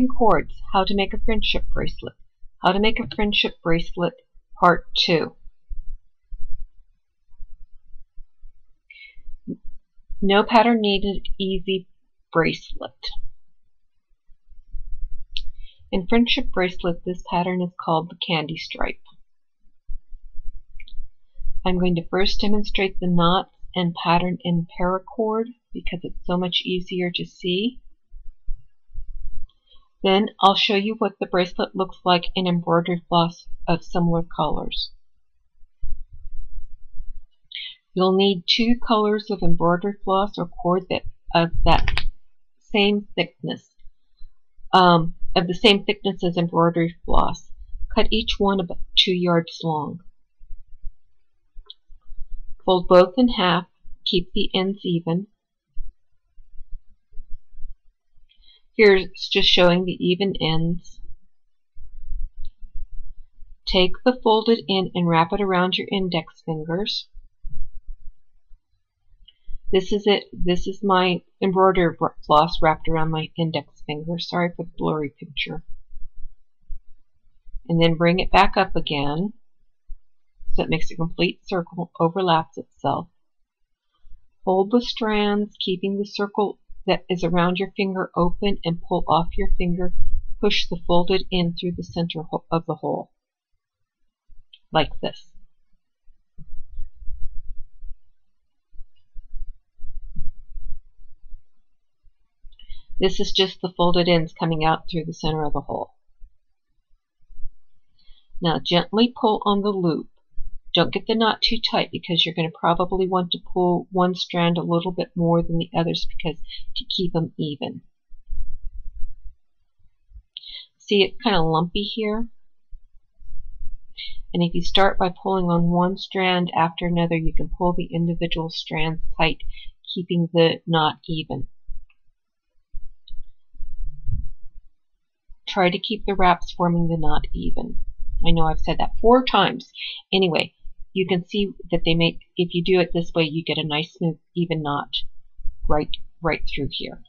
Meandering Cords, How to Make a Friendship Bracelet. How to Make a Friendship Bracelet, Part 2. No pattern needed, easy bracelet. In Friendship Bracelet, this pattern is called the Candy Stripe. I'm going to first demonstrate the knots and pattern in paracord because it's so much easier to see. Then I'll show you what the bracelet looks like in embroidery floss of similar colors. You'll need 2 colors of embroidery floss or cord of the same thickness as embroidery floss. Cut each one about 2 yards long. Fold both in half, keep the ends even. Here's just showing the even ends. Take the folded end and wrap it around your index fingers. This is it. This is my embroidery floss wrapped around my index finger. Sorry for the blurry picture. And then bring it back up again so it makes a complete circle, overlaps itself. Hold the strands, keeping the circle that is around your finger open, and pull off your finger. Push the folded end through the center of the hole, like this. This is just the folded ends coming out through the center of the hole. Now gently pull on the loop. Don't get the knot too tight because you're going to probably want to pull one strand a little bit more than the others to keep them even. See, it's kind of lumpy here. And if you start by pulling on one strand after another, you can pull the individual strands tight, keeping the knot even. Try to keep the wraps forming the knot even. I know I've said that 4 times. Anyway, you can see that they make, if you do it this way, you get a nice smooth even knot right through here.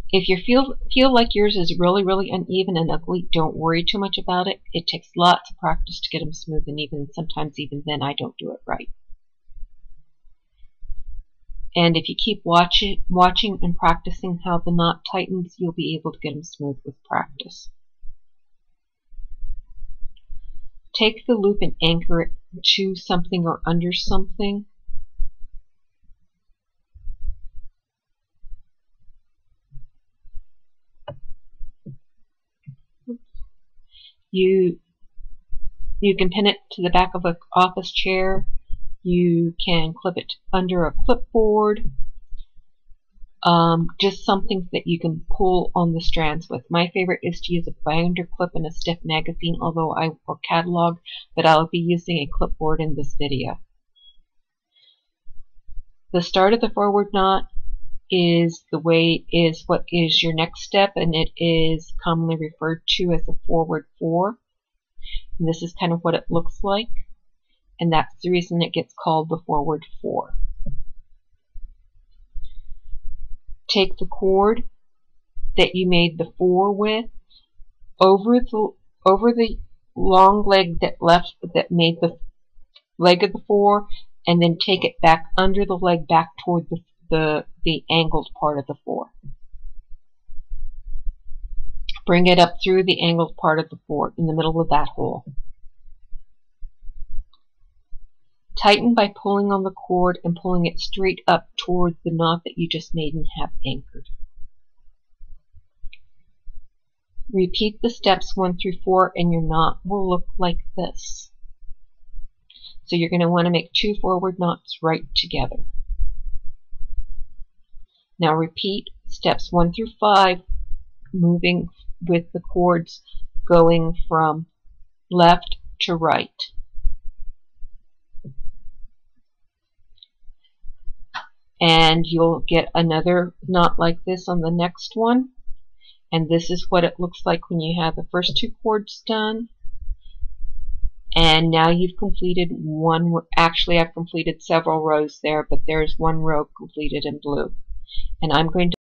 If you feel like yours is really uneven and ugly, don't worry too much about it. It takes lots of practice to get them smooth and even. Sometimes even then I don't do it right. And if you keep watching and practicing how the knot tightens, you'll be able to get them smooth with practice. Take the loop and anchor it to something or under something. You can pin it to the back of an office chair. You can clip it under a clipboard. Just something that you can pull on the strands with. My favorite is to use a binder clip and a stiff magazine, or catalog, but I'll be using a clipboard in this video. The start of the forward knot is what is your next step, and it is commonly referred to as a forward 4. And this is kind of what it looks like, and that's the reason it gets called the forward 4. Take the cord that you made the 4 with over the long leg that made the leg of the 4, and then take it back under the leg, back toward the angled part of the 4. Bring it up through the angled part of the 4 in the middle of that hole. Tighten by pulling on the cord and pulling it straight up toward the knot that you just made and have anchored. Repeat the steps 1 through 4 and your knot will look like this. So you're going to want to make 2 forward knots right together. Now repeat steps 1 through 5, moving with the cords going from left to right. And you'll get another knot like this on the next one. And this is what it looks like when you have the first 2 cords done. And now you've completed one. Actually, I've completed several rows there, but there's one row completed in blue. And I'm going to